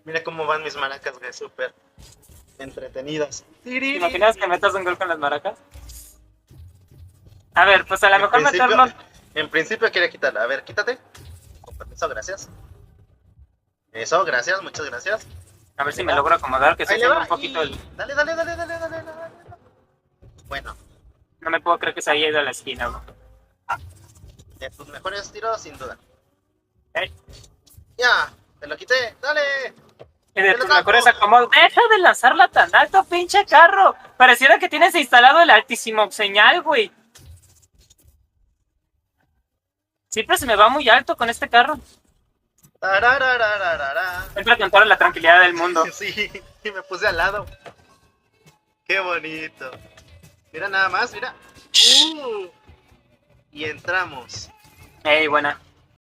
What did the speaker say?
Mira cómo van mis maracas, güey, súper entretenidas. ¿Te imaginas que metas un gol con las maracas? A ver, pues a lo En mejor principio, meternos... en principio quería quitarla. A ver, quítate. Con permiso, gracias. Eso, gracias, muchas gracias. A ver Ahí si le me va. logro acomodar, que estoy Ahí le haciendo va un poquito y... el... Dale, dale, dale, dale, dale, dale, dale. Bueno, No me puedo creer que se haya ido a la esquina, güey. de tus mejores tiros, sin duda. ¿Eh? Ya, te lo quité, dale. Y de ¡Te lo tus saco! mejores acomodos. ¡Deja de lanzarla tan alto, pinche carro! Pareciera que tienes instalado el altísimo señal, güey. Siempre se me va muy alto con este carro. Tarararararara. Entra con toda la tranquilidad del mundo. Sí, y me puse al lado. Qué bonito. Mira nada más, mira. Y entramos. Ey, buena.